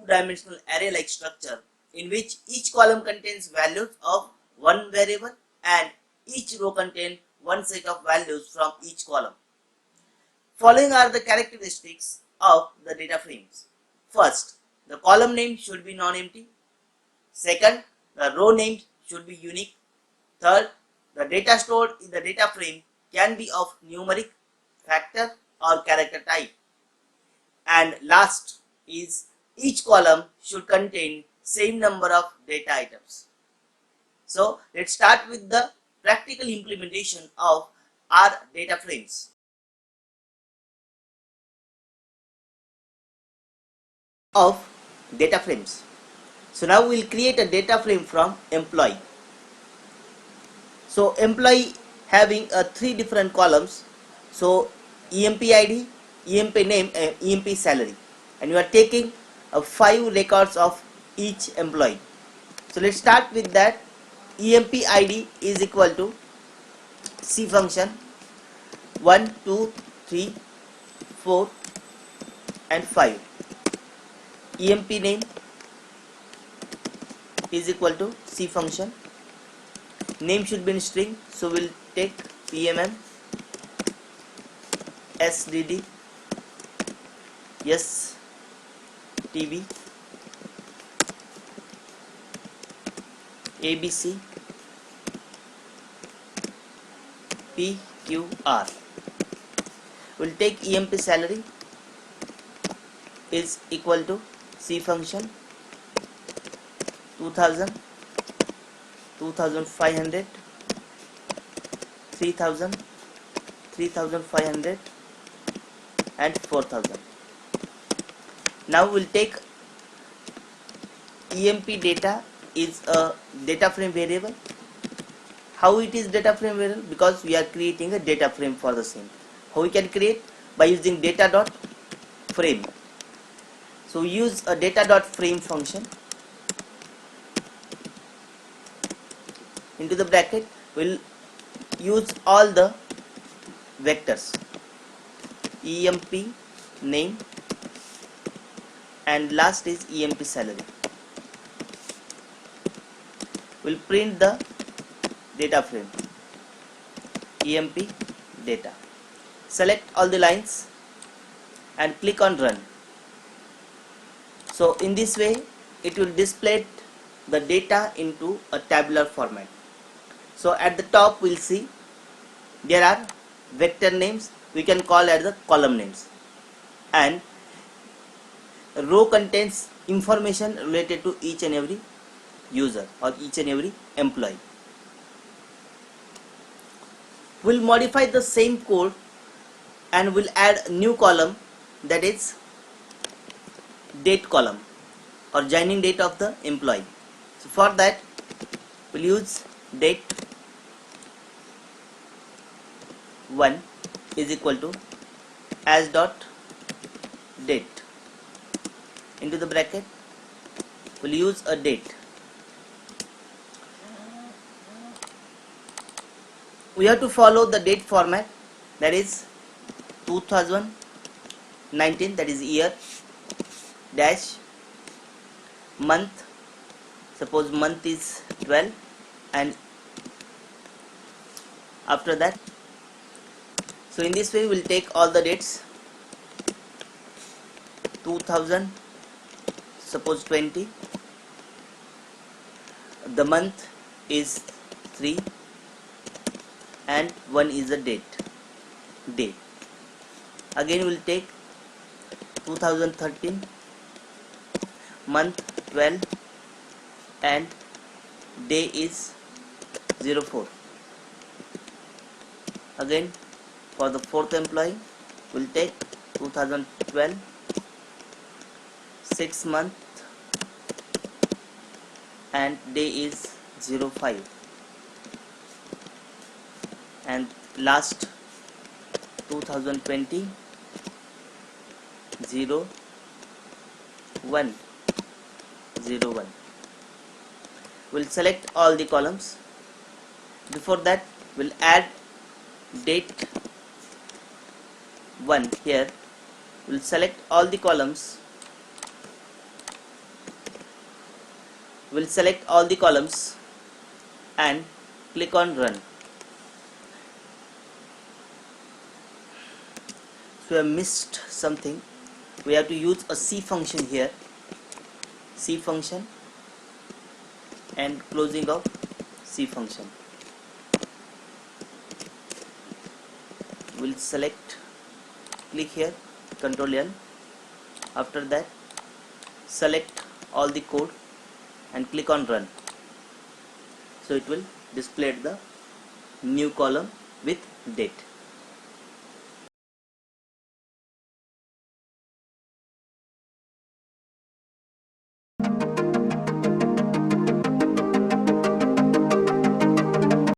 two-dimensional array-like structure in which each column contains values of one variable and each row contains one set of values from each column. Following are the characteristics of the data frames. First, the column name should be non-empty. Second, the row names should be unique. Third, the data stored in the data frame can be of numeric, factor or character type. And last is each column should contain same number of data items. So let's start with the practical implementation of our data frames. Of data frames. So now we'll create a data frame from employee. So employee having three different columns. So EMP ID, EMP name and EMP salary, and you are taking 5 records of each employee. So let's start with that. EMP ID is equal to C function 1, 2, 3, 4 and 5. EMP name is equal to C function. Name should be in string, so we'll take PMM SDD STB ABC PQR. We'll take EMP salary is equal to C function 2000, 2500, 3000, 3500 and 4000. Now we'll take EMP data is a data frame variable. How it is data frame variable? Because we are creating a data frame for the same. How we can create? By using data dot frame. So we use a data dot frame function. Into the bracket we'll use all the vectors EMP name and last is EMP salary. We'll print the data frame EMP data. Select all the lines and click on run. So in this way it will display the data into a tabular format. So at the top we'll see there are vector names, we can call as the column names, and row contains information related to each and every user or each and every employee. We'll modify the same code and we'll add a new column, that is date column or joining date of the employee. So for that we'll use date 1 is equal to as dot date. Into the bracket we'll use a date. We have to follow the date format, that is 2019, that is year dash month, suppose month is 12, and after that. So in this way we'll take all the dates 2000, suppose 20, the month is 3 and 1 is the day. Again we'll take 2013, month 12 and day is 04. Again for the fourth employee we'll take 2012, 6 month and day is 05, and last 2020 01. We'll select all the columns. Before that we'll add date 1 here. We'll select all the columns We'll select all the columns and click on run. So we have missed something. We have to use a C function here. C function and closing of C function. We'll select, click here, Control L. After that, select all the code and click on run. So it will display the new column with date.